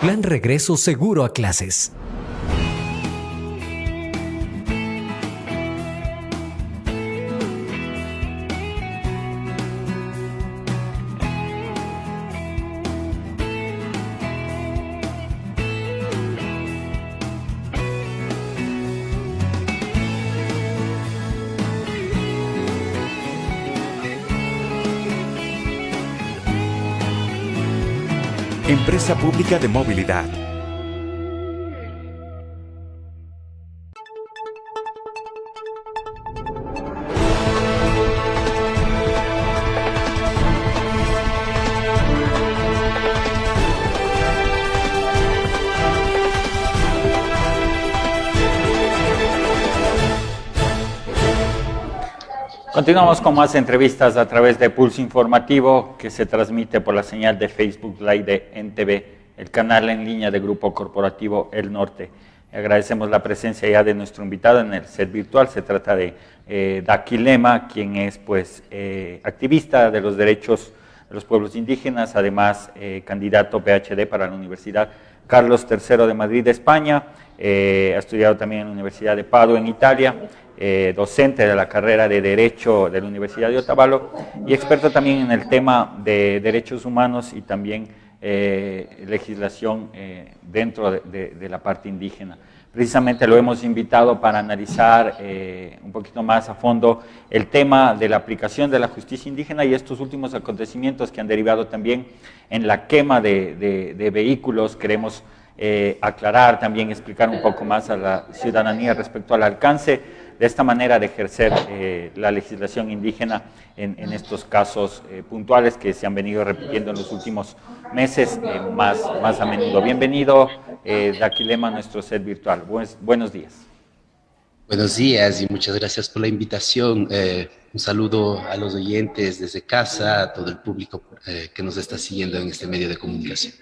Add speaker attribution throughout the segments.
Speaker 1: Plan Regreso Seguro a Clases.
Speaker 2: Empresa Pública de Movilidad.
Speaker 3: Continuamos con más entrevistas a través de Pulso Informativo, que se transmite por la señal de Facebook Live de NTV, el canal en línea de Grupo Corporativo El Norte. Agradecemos la presencia ya de nuestro invitado en el set virtual. Se trata de Daquilema, quien es activista de los derechos de los pueblos indígenas, además candidato PhD para la Universidad Carlos III de Madrid, España. Ha estudiado también en la Universidad de Padua, en Italia. Docente de la carrera de Derecho de la Universidad de Otavalo y experto también en el tema de derechos humanos y también legislación dentro de la parte indígena. Precisamente lo hemos invitado para analizar un poquito más a fondo el tema de la aplicación de la justicia indígena y estos últimos acontecimientos que han derivado también en la quema de vehículos. Queremos aclarar, también explicar un poco más a la ciudadanía respecto al alcance de esta manera de ejercer la legislación indígena en estos casos puntuales que se han venido repitiendo en los últimos meses más a menudo. Bienvenido, Daquilema, a nuestro set virtual. Buenos días.
Speaker 4: Buenos días y muchas gracias por la invitación. Un saludo a los oyentes desde casa, a todo el público que nos está siguiendo en este medio de comunicación.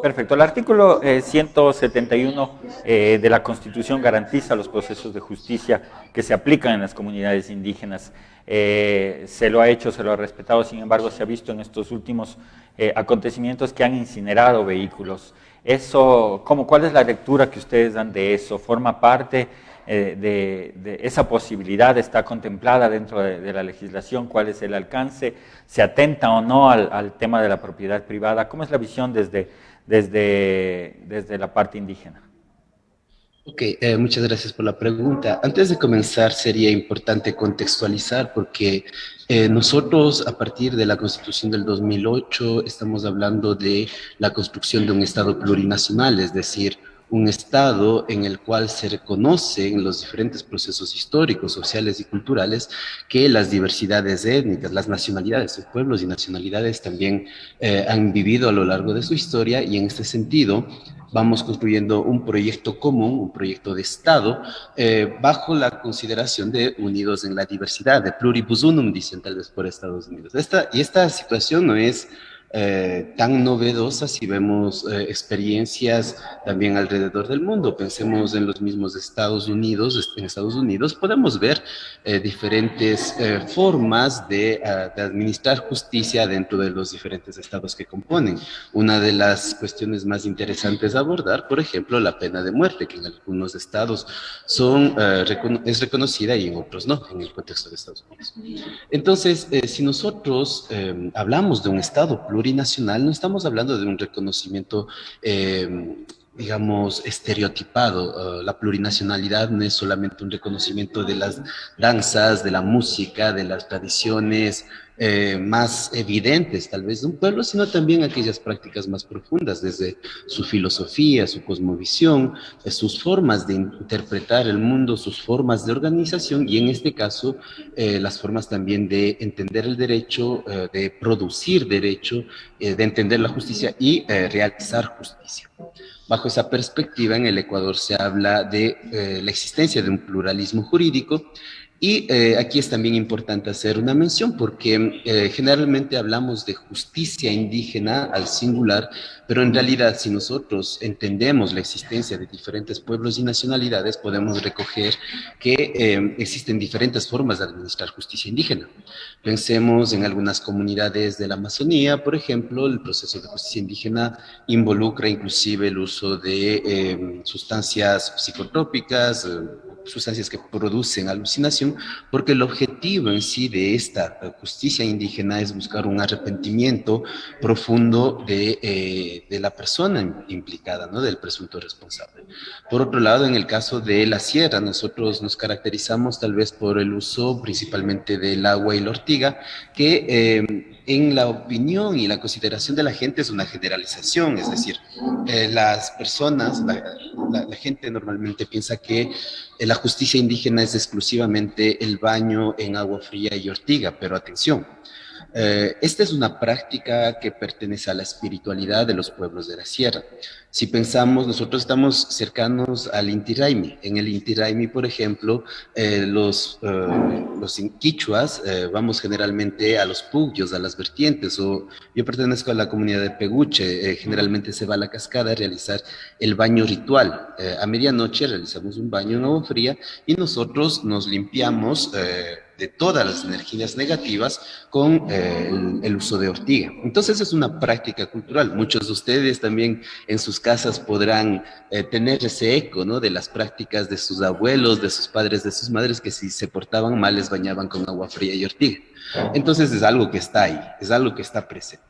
Speaker 3: Perfecto. El artículo 171 de la Constitución garantiza los procesos de justicia que se aplican en las comunidades indígenas. Se lo ha hecho, se lo ha respetado, sin embargo se ha visto en estos últimos acontecimientos que han incinerado vehículos. ¿Cuál es la lectura que ustedes dan de eso? ¿Forma parte de esa posibilidad? ¿Está contemplada dentro de la legislación? ¿Cuál es el alcance? ¿Se atenta o no al tema de la propiedad privada? ¿Cómo es la visión desde la parte indígena?
Speaker 4: Ok, muchas gracias por la pregunta. Antes de comenzar, sería importante contextualizar porque nosotros, a partir de la Constitución del 2008, estamos hablando de la construcción de un Estado plurinacional, es decir, un Estado en el cual se reconoce en los diferentes procesos históricos, sociales y culturales que las diversidades étnicas, las nacionalidades, los pueblos y nacionalidades también han vivido a lo largo de su historia y en este sentido vamos construyendo un proyecto común, un proyecto de Estado, bajo la consideración de unidos en la diversidad, de pluribus unum, dicen tal vez por Estados Unidos. Esta situación no es tan novedosa si vemos experiencias también alrededor del mundo. Pensemos en los mismos Estados Unidos. En Estados Unidos podemos ver diferentes formas de administrar justicia dentro de los diferentes estados que componen. Una de las cuestiones más interesantes a abordar, por ejemplo, la pena de muerte, que en algunos estados es reconocida y en otros no, en el contexto de Estados Unidos. Entonces, si nosotros hablamos de un estado plurinacional, no estamos hablando de un reconocimiento digamos, estereotipado. La plurinacionalidad no es solamente un reconocimiento de las danzas, de la música, de las tradiciones más evidentes, tal vez, de un pueblo, sino también aquellas prácticas más profundas, desde su filosofía, su cosmovisión, sus formas de interpretar el mundo, sus formas de organización y, en este caso, las formas también de entender el derecho, de producir derecho, de entender la justicia y realizar justicia. Bajo esa perspectiva, en el Ecuador se habla de la existencia de un pluralismo jurídico Y aquí es también importante hacer una mención porque generalmente hablamos de justicia indígena al singular, pero en realidad si nosotros entendemos la existencia de diferentes pueblos y nacionalidades, podemos recoger que existen diferentes formas de administrar justicia indígena. Pensemos en algunas comunidades de la Amazonía, por ejemplo, el proceso de justicia indígena involucra inclusive el uso de sustancias psicotrópicas, sustancias que producen alucinación, porque el objetivo en sí de esta justicia indígena es buscar un arrepentimiento profundo de la persona implicada, ¿no? Del presunto responsable. Por otro lado, en el caso de la sierra, nosotros nos caracterizamos tal vez por el uso principalmente del agua y la ortiga, que en la opinión y la consideración de la gente es una generalización, es decir, las personas, la gente normalmente piensa que la justicia indígena es exclusivamente el baño en agua fría y ortiga, pero atención, esta es una práctica que pertenece a la espiritualidad de los pueblos de la sierra. Si pensamos, nosotros estamos cercanos al Inti Raymi. En el Inti Raymi, por ejemplo, los quichuas vamos generalmente a los pugyos, a las vertientes, o yo pertenezco a la comunidad de Peguche, generalmente se va a la cascada a realizar el baño ritual. A medianoche realizamos un baño en agua fría y nosotros nos limpiamos de todas las energías negativas con el uso de ortiga. Entonces es una práctica cultural. Muchos de ustedes también en sus casas podrán tener ese eco, ¿no? De las prácticas de sus abuelos, de sus padres, de sus madres, que si se portaban mal les bañaban con agua fría y ortiga. Entonces es algo que está ahí, es algo que está presente.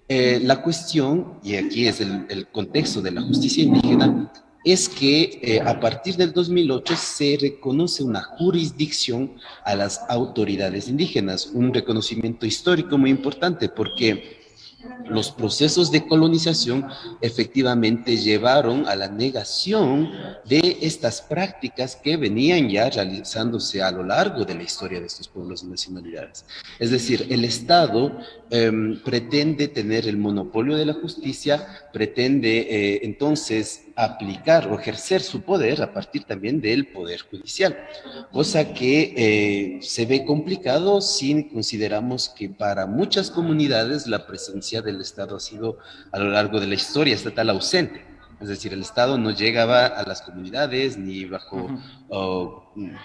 Speaker 4: La cuestión, y aquí es el contexto de la justicia indígena, es que a partir del 2008 se reconoce una jurisdicción a las autoridades indígenas, un reconocimiento histórico muy importante porque los procesos de colonización efectivamente llevaron a la negación de estas prácticas que venían ya realizándose a lo largo de la historia de estos pueblos y nacionalidades. Es decir, el Estado pretende tener el monopolio de la justicia, pretende entonces aplicar o ejercer su poder a partir también del poder judicial, cosa que se ve complicado si consideramos que para muchas comunidades la presencia del Estado ha sido a lo largo de la historia estatal ausente. Es decir, el Estado no llegaba a las comunidades ni bajo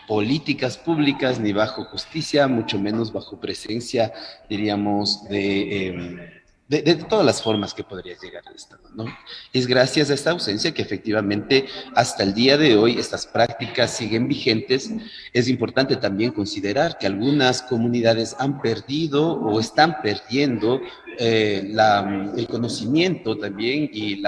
Speaker 4: políticas públicas, ni bajo justicia, mucho menos bajo presencia, diríamos, de todas las formas que podría llegar al Estado, ¿no? Es gracias a esta ausencia que efectivamente hasta el día de hoy estas prácticas siguen vigentes. Es importante también considerar que algunas comunidades han perdido o están perdiendo el conocimiento también y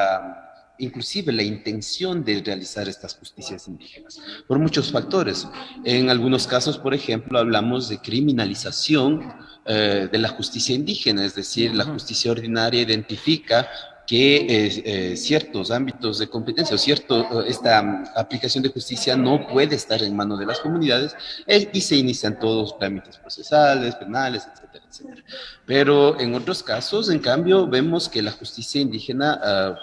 Speaker 4: inclusive la intención de realizar estas justicias indígenas, por muchos factores. En algunos casos, por ejemplo, hablamos de criminalización de la justicia indígena, es decir, la justicia ordinaria identifica que ciertos ámbitos de competencia o esta aplicación de justicia no puede estar en manos de las comunidades y se inician todos trámites procesales, penales, etcétera, etcétera. Pero en otros casos, en cambio, vemos que la justicia indígena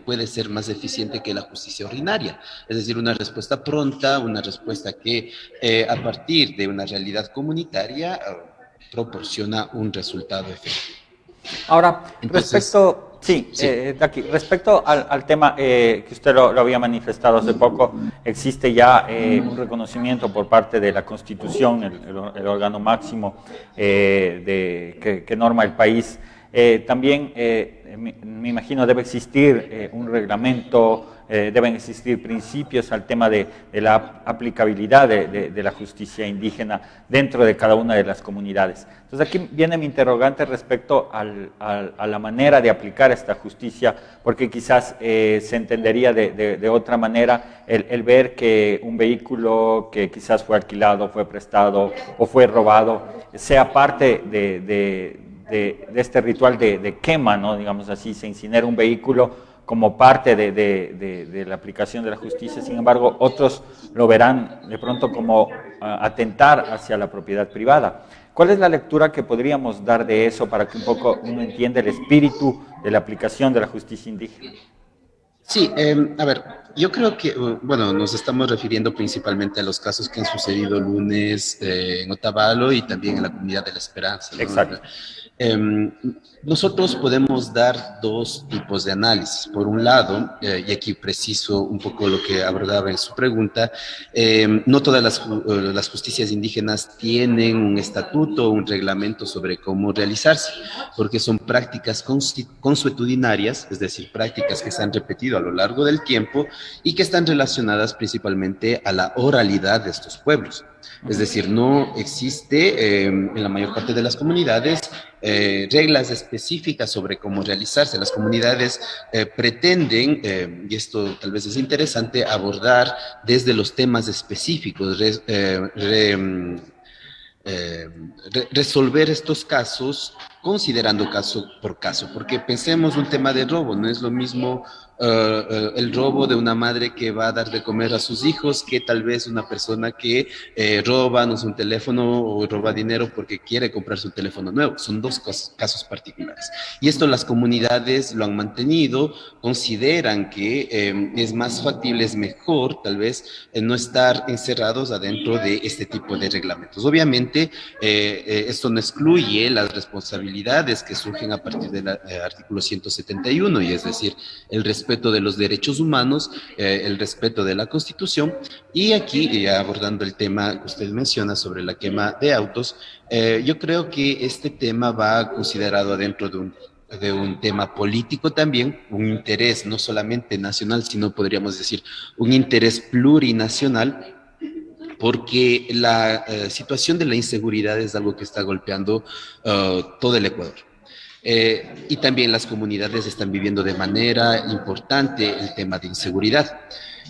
Speaker 4: puede ser más eficiente que la justicia ordinaria, es decir, una respuesta pronta, una respuesta que a partir de una realidad comunitaria proporciona un resultado efectivo.
Speaker 3: Ahora,
Speaker 4: Entonces,
Speaker 3: respecto al tema que usted lo había manifestado hace poco, existe ya un reconocimiento por parte de la Constitución, el órgano máximo que norma el país. También, me imagino, debe existir un reglamento, deben existir principios al tema de la aplicabilidad de la justicia indígena dentro de cada una de las comunidades. Entonces aquí viene mi interrogante respecto a la manera de aplicar esta justicia, porque quizás se entendería de otra manera el ver que un vehículo que quizás fue alquilado, fue prestado o fue robado, sea parte de este ritual de quema, ¿no? Digamos así, se incinera un vehículo como parte de la aplicación de la justicia. Sin embargo, otros lo verán de pronto como atentar hacia la propiedad privada. ¿Cuál es la lectura que podríamos dar de eso para que un poco uno entienda el espíritu de la aplicación de la justicia indígena?
Speaker 4: Sí, a ver, yo creo que, bueno, nos estamos refiriendo principalmente a los casos que han sucedido el lunes en Otavalo y también en la Comunidad de la Esperanza, ¿no?
Speaker 3: Exacto.
Speaker 4: Em, Nosotros podemos dar dos tipos de análisis. Por un lado, y aquí preciso un poco lo que abordaba en su pregunta, no todas las justicias indígenas tienen un estatuto, un reglamento sobre cómo realizarse, porque son prácticas consuetudinarias, es decir, prácticas que se han repetido a lo largo del tiempo y que están relacionadas principalmente a la oralidad de estos pueblos. Es decir, no existe en la mayor parte de las comunidades reglas específicas sobre cómo realizarse. Las comunidades pretenden, y esto tal vez es interesante, abordar desde los temas específicos, resolver estos casos considerando caso por caso, porque pensemos un tema de robo, no es lo mismo el robo de una madre que va a dar de comer a sus hijos que tal vez una persona que roba, no sé, un teléfono o roba dinero porque quiere comprarse un teléfono nuevo. Son dos casos particulares. Y esto las comunidades lo han mantenido, consideran que es más factible, es mejor tal vez no estar encerrados adentro de este tipo de reglamentos. Obviamente, esto no excluye las responsabilidades que surgen a partir del artículo 171, y es decir, el respeto de los derechos humanos, el respeto de la Constitución, y aquí, abordando el tema que usted menciona sobre la quema de autos, yo creo que este tema va considerado dentro de un tema político también, un interés no solamente nacional, sino podríamos decir un interés plurinacional, porque la situación de la inseguridad es algo que está golpeando todo el Ecuador. Y también las comunidades están viviendo de manera importante el tema de inseguridad.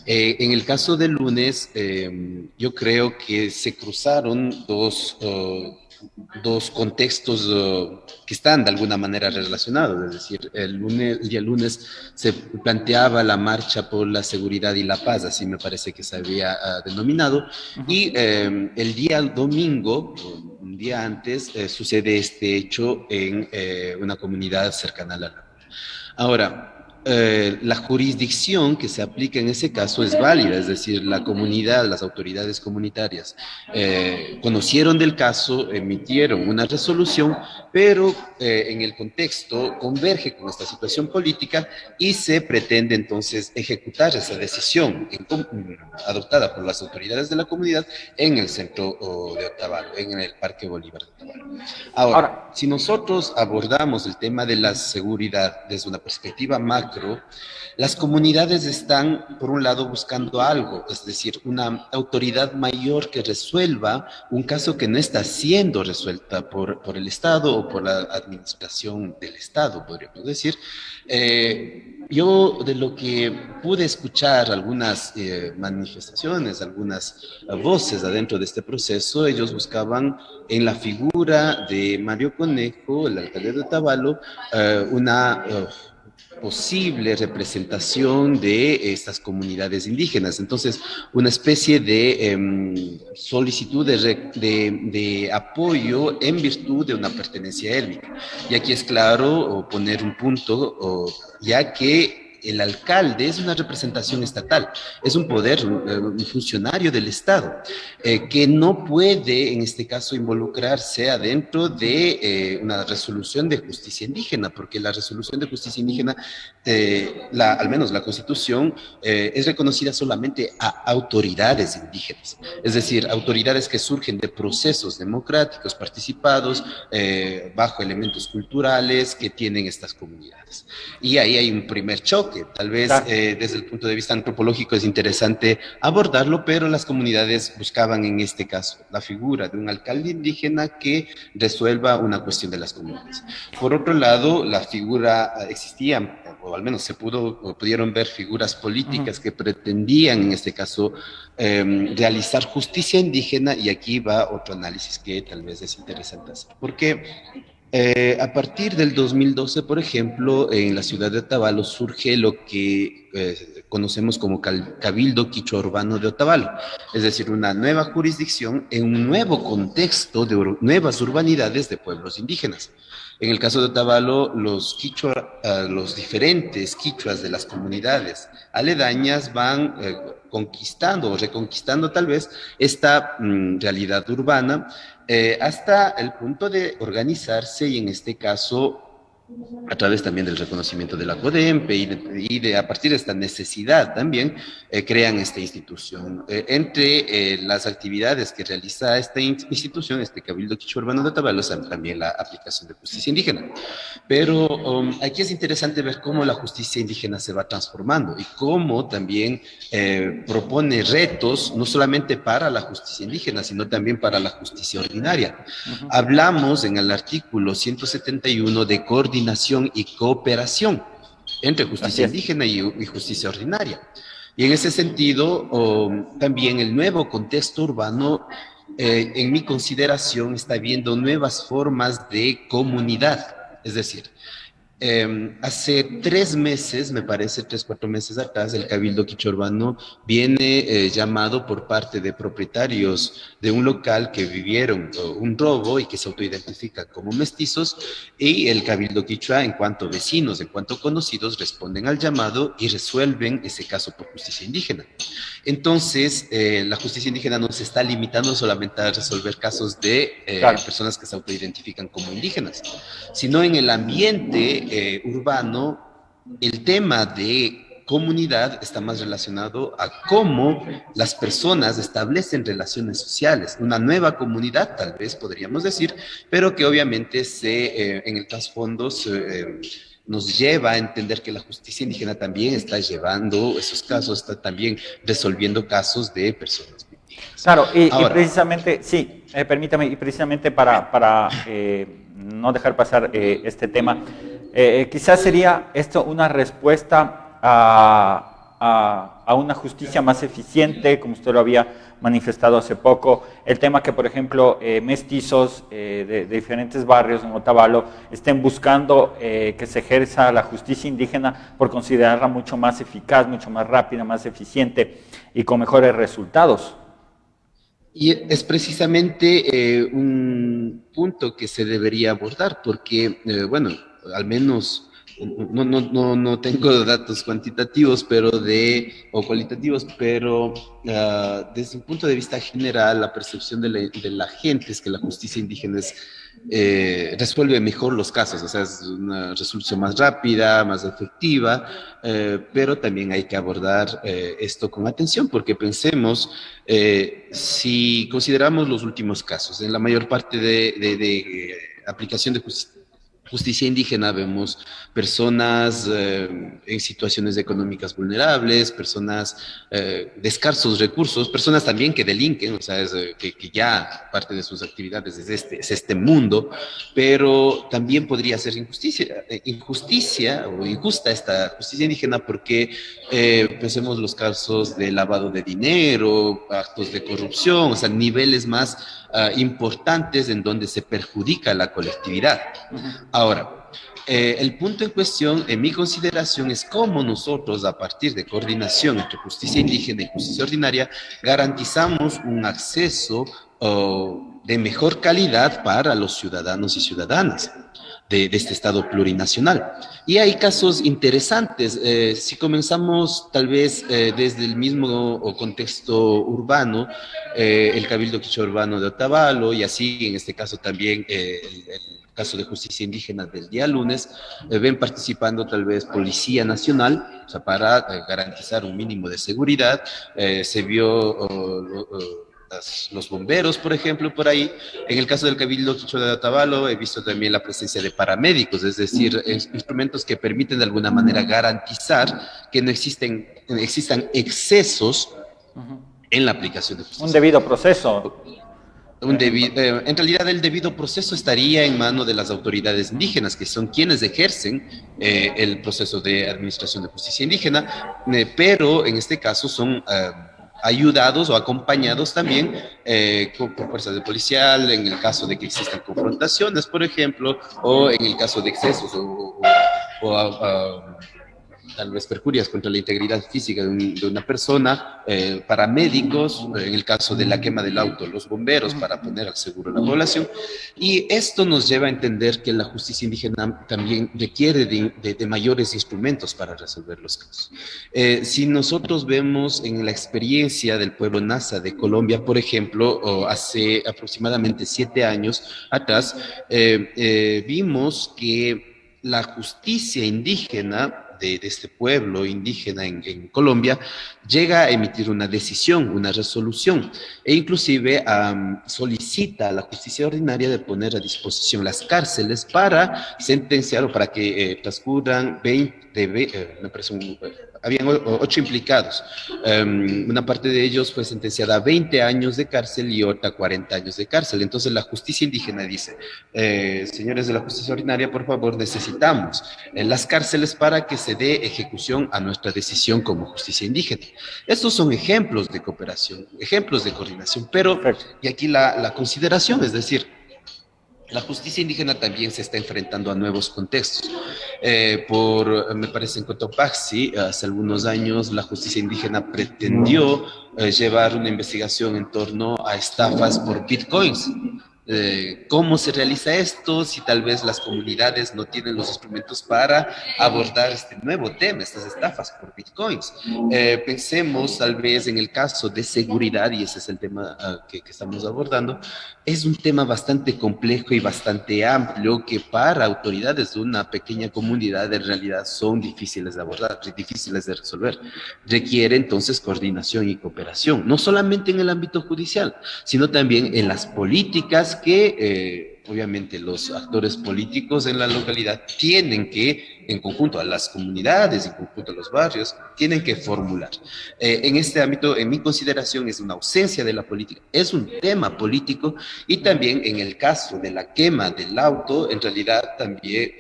Speaker 4: En el caso del lunes, yo creo que se cruzaron dos contextos que están de alguna manera relacionados. Es decir, el día lunes se planteaba la marcha por la seguridad y la paz, así me parece que se había denominado, y el día domingo, un día antes, sucede este hecho en una comunidad cercana a la Laguna. Ahora, la jurisdicción que se aplica en ese caso es válida, es decir, la comunidad, las autoridades comunitarias conocieron del caso, emitieron una resolución, pero en el contexto converge con esta situación política y se pretende entonces ejecutar esa decisión adoptada por las autoridades de la comunidad en el centro de Otavalo, en el Parque Bolívar de Otavalo. Ahora, si nosotros abordamos el tema de la seguridad desde una perspectiva macro, las comunidades están, por un lado, buscando algo, es decir, una autoridad mayor que resuelva un caso que no está siendo resuelta por el Estado o por la administración del Estado, podríamos decir. Yo de lo que pude escuchar algunas manifestaciones, algunas voces adentro de este proceso, ellos buscaban en la figura de Mario Conejo, el alcalde de Otavalo, una posible representación de estas comunidades indígenas. Entonces, una especie de solicitud de apoyo en virtud de una pertenencia étnica. Y aquí es claro poner un punto, ya que el alcalde es una representación estatal, es un poder, un funcionario del Estado, que no puede, en este caso, involucrarse adentro de una resolución de justicia indígena, porque la resolución de justicia indígena, al menos la Constitución, es reconocida solamente a autoridades indígenas, es decir, autoridades que surgen de procesos democráticos participados, bajo elementos culturales que tienen estas comunidades. Y ahí hay un primer choque. Tal vez desde el punto de vista antropológico es interesante abordarlo, pero las comunidades buscaban en este caso la figura de un alcalde indígena que resuelva una cuestión de las comunidades. Por otro lado, la figura existía, o al menos pudieron ver figuras políticas que pretendían en este caso realizar justicia indígena, y aquí va otro análisis que tal vez es interesante hacer. Porque a partir del 2012, por ejemplo, en la ciudad de Otavalo surge lo que conocemos como Cabildo Quichua Urbano de Otavalo, es decir, una nueva jurisdicción en un nuevo contexto de nuevas urbanidades de pueblos indígenas. En el caso de Otavalo, los quichua, los diferentes quichuas de las comunidades aledañas van conquistando o reconquistando tal vez esta realidad urbana hasta el punto de organizarse y en este caso a través también del reconocimiento de la CODEMPE a partir de esta necesidad también crean esta institución. Entre las actividades que realiza esta institución, este Cabildo Quichua Urbano de Otavalo, está también la aplicación de justicia indígena. Pero aquí es interesante ver cómo la justicia indígena se va transformando y cómo también propone retos, no solamente para la justicia indígena, sino también para la justicia ordinaria. Hablamos en el artículo 171 de coordinación y cooperación entre justicia indígena y justicia ordinaria. Y en ese sentido, también el nuevo contexto urbano, en mi consideración, está viendo nuevas formas de comunidad. Es decir, hace 3 meses, me parece, 3, 4 meses atrás, el Cabildo Quichua Urbano viene llamado por parte de propietarios de un local que vivieron un robo y que se autoidentifican como mestizos, y el Cabildo Quichua, en cuanto vecinos, en cuanto conocidos, responden al llamado y resuelven ese caso por justicia indígena. Entonces, la justicia indígena no se está limitando solamente a resolver casos de personas que se autoidentifican como indígenas, sino en el ambiente urbano, el tema de comunidad está más relacionado a cómo las personas establecen relaciones sociales, una nueva comunidad, tal vez podríamos decir, pero que obviamente en el trasfondo nos lleva a entender que la justicia indígena también está llevando esos casos, está también resolviendo casos de personas.
Speaker 3: Claro, y precisamente, sí, permítame, y precisamente para no dejar pasar este tema, quizás sería esto una respuesta a una justicia más eficiente, como usted lo había manifestado hace poco, el tema que, por ejemplo, mestizos de diferentes barrios en Otavalo estén buscando que se ejerza la justicia indígena por considerarla mucho más eficaz, mucho más rápida, más eficiente y con mejores resultados.
Speaker 4: Y es precisamente un punto que se debería abordar, porque, bueno, al menos no tengo datos cuantitativos o cualitativos, pero desde un punto de vista general, la percepción de la gente es que la justicia indígena resuelve mejor los casos, o sea, es una resolución más rápida, más efectiva, pero también hay que abordar esto con atención, porque pensemos, si consideramos los últimos casos, en la mayor parte de aplicación de justicia indígena vemos personas en situaciones económicas vulnerables, personas de escasos recursos, personas también que delinquen, o sea, que ya parte de sus actividades es este mundo, pero también podría ser injusticia o injusta esta justicia indígena porque pensemos los casos de lavado de dinero, actos de corrupción, o sea, niveles más importantes en donde se perjudica a la colectividad. Ahora, el punto en cuestión, en mi consideración, es cómo nosotros, a partir de coordinación entre justicia indígena y justicia ordinaria, garantizamos un acceso de mejor calidad para los ciudadanos y ciudadanas de este Estado plurinacional. Y hay casos interesantes. Si comenzamos tal vez desde el mismo contexto urbano, el Cabildo Quichua Urbano de Otavalo, y así en este caso también el caso de justicia indígena del día lunes, ven participando tal vez Policía Nacional, o sea, para garantizar un mínimo de seguridad. Se vio los bomberos, por ejemplo, por ahí. En el caso del Cabildo Quichua de Otavalo he visto también la presencia de paramédicos, es decir, instrumentos que permiten de alguna manera garantizar que no existan excesos en la aplicación de justicia.
Speaker 3: Un debido proceso.
Speaker 4: En realidad el debido proceso estaría en manos de las autoridades indígenas, que son quienes ejercen el proceso de administración de justicia indígena, pero en este caso son ayudados o acompañados también por fuerzas de policial, en el caso de que existan confrontaciones, por ejemplo, o en el caso de excesos tal vez perjurias contra la integridad física de una persona, paramédicos, en el caso de la quema del auto, los bomberos para poner al seguro a la población. Y esto nos lleva a entender que la justicia indígena también requiere de mayores instrumentos para resolver los casos. Si nosotros vemos en la experiencia del pueblo Nasa de Colombia, por ejemplo, hace aproximadamente 7 años atrás, vimos que la justicia indígena de este pueblo indígena en Colombia llega a emitir una decisión, una resolución, e inclusive solicita a la justicia ordinaria de poner a disposición las cárceles para sentenciar o para que transcurran 20, me parece habían 8 implicados. Una parte de ellos fue sentenciada a 20 años de cárcel y otra a 40 años de cárcel. Entonces la justicia indígena dice, señores de la justicia ordinaria, por favor, necesitamos las cárceles para que se dé ejecución a nuestra decisión como justicia indígena. Estos son ejemplos de cooperación, ejemplos de coordinación, pero, y aquí la consideración, es decir, la justicia indígena también se está enfrentando a nuevos contextos. Me parece en Cotopaxi, hace algunos años, la justicia indígena pretendió llevar una investigación en torno a estafas por bitcoins. ¿Cómo se realiza esto? Si tal vez las comunidades no tienen los instrumentos para abordar este nuevo tema, estas estafas por bitcoins. Pensemos tal vez en el caso de seguridad, y ese es el tema que estamos abordando. Es un tema bastante complejo y bastante amplio que para autoridades de una pequeña comunidad en realidad son difíciles de abordar, difíciles de resolver. Requiere entonces coordinación y cooperación, no solamente en el ámbito judicial, sino también en las políticas que obviamente los actores políticos en la localidad tienen que, en conjunto a las comunidades, en conjunto a los barrios, tienen que formular. En este ámbito, en mi consideración, es una ausencia de la política, es un tema político, y también en el caso de la quema del auto, en realidad también,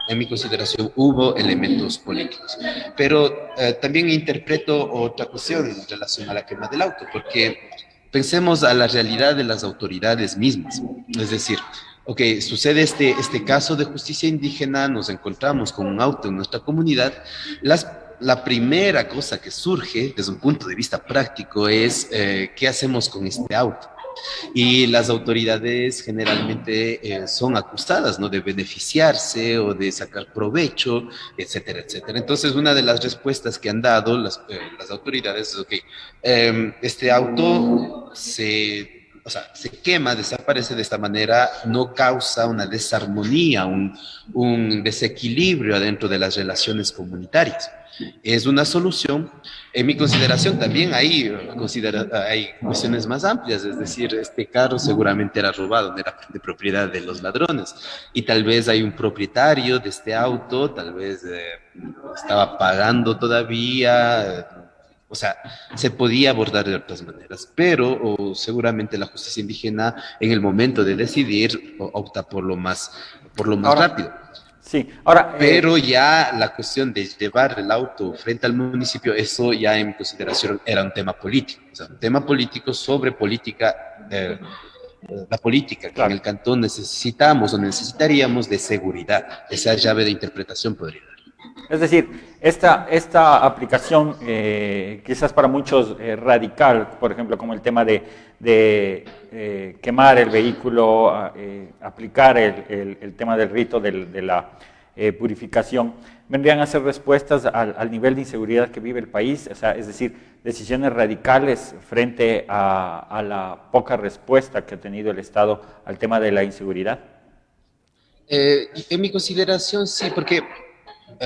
Speaker 4: en mi consideración, hubo elementos políticos. Pero también interpreto otra cuestión en relación a la quema del auto, porque pensemos a la realidad de las autoridades mismas. Es decir, ok, sucede este caso de justicia indígena, nos encontramos con un auto en nuestra comunidad. La primera cosa que surge desde un punto de vista práctico es ¿qué hacemos con este auto? Y las autoridades generalmente son acusadas, ¿no?, de beneficiarse o de sacar provecho, etcétera, etcétera. Entonces, una de las respuestas que han dado las autoridades es, ok, este auto se quema, desaparece de esta manera, no causa una desarmonía, un desequilibrio adentro de las relaciones comunitarias. Es una solución. En mi consideración también hay cuestiones más amplias, es decir, este carro seguramente era robado, no era de propiedad de los ladrones, y tal vez hay un propietario de este auto, tal vez estaba pagando todavía. O sea, se podía abordar de otras maneras, pero seguramente la justicia indígena en el momento de decidir opta por lo más rápido.
Speaker 3: Sí, ahora...
Speaker 4: Pero ya la cuestión de llevar el auto frente al municipio, eso ya en mi consideración era un tema político, o sea, un tema político sobre política, la política que en el cantón necesitamos o necesitaríamos de seguridad, esa llave de interpretación podría dar.
Speaker 3: Es decir, esta aplicación quizás para muchos radical, por ejemplo, como el tema de quemar el vehículo, aplicar el tema del rito de la purificación, vendrían a ser respuestas al nivel de inseguridad que vive el país, o sea, es decir, decisiones radicales frente a la poca respuesta que ha tenido el Estado al tema de la inseguridad.
Speaker 4: En mi consideración, sí, porque...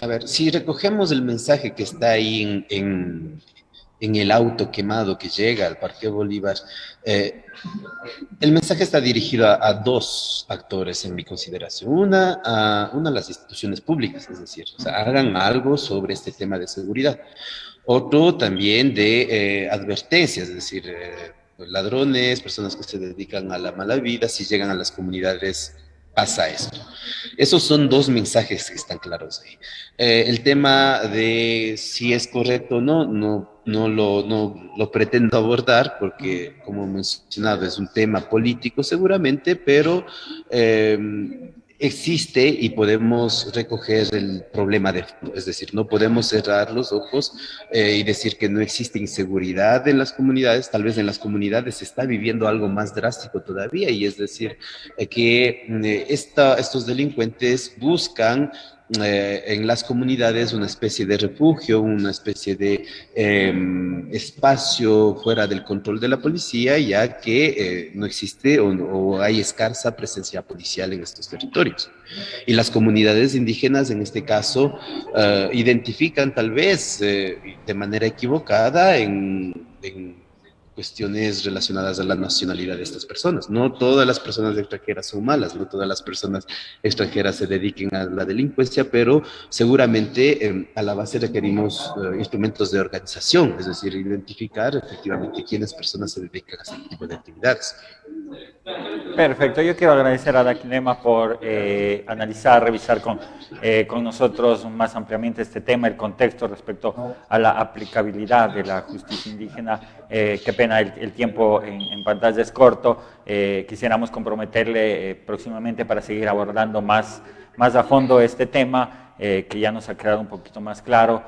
Speaker 4: A ver, si recogemos el mensaje que está ahí en el auto quemado que llega al Parque Bolívar, el mensaje está dirigido a dos actores en mi consideración. Una a las instituciones públicas, es decir, o sea, hagan algo sobre este tema de seguridad. Otro también de advertencias, es decir, ladrones, personas que se dedican a la mala vida, si llegan a las comunidades pasa esto. Esos son dos mensajes que están claros ahí. El tema de si es correcto o no lo pretendo abordar porque, como he mencionado, es un tema político seguramente, pero existe y podemos recoger el problema de fondo. Es decir, no podemos cerrar los ojos y decir que no existe inseguridad en las comunidades. Tal vez en las comunidades se está viviendo algo más drástico todavía, y es decir, que estos delincuentes buscan en las comunidades una especie de refugio, una especie de espacio fuera del control de la policía, ya que no existe o hay escasa presencia policial en estos territorios. Y las comunidades indígenas, en este caso, identifican tal vez de manera equivocada en cuestiones relacionadas a la nacionalidad de estas personas. No todas las personas extranjeras son malas, no todas las personas extranjeras se dediquen a la delincuencia, pero seguramente a la base requerimos instrumentos de organización, es decir, identificar efectivamente quiénes personas se dedican a este tipo de actividades.
Speaker 3: Perfecto, yo quiero agradecer a Daquilema por analizar, revisar con nosotros más ampliamente este tema, el contexto respecto a la aplicabilidad de la justicia indígena. Qué pena, el tiempo en pantalla es corto. Quisiéramos comprometerle próximamente para seguir abordando más a fondo este tema, que ya nos ha quedado un poquito más claro.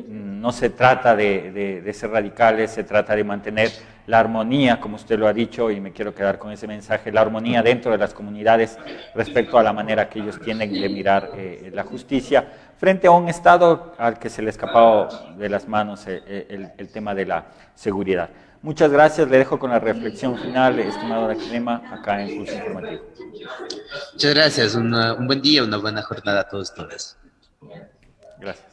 Speaker 3: No se trata de ser radicales, se trata de mantener la armonía, como usted lo ha dicho, y me quiero quedar con ese mensaje, la armonía dentro de las comunidades respecto a la manera que ellos tienen de mirar la justicia frente a un Estado al que se le ha escapado de las manos el tema de la seguridad. Muchas gracias, le dejo con la reflexión final, estimado Daquilema, acá en Pulso Informativo.
Speaker 4: Muchas gracias, un buen día, una buena jornada a todos y todas.
Speaker 3: Gracias.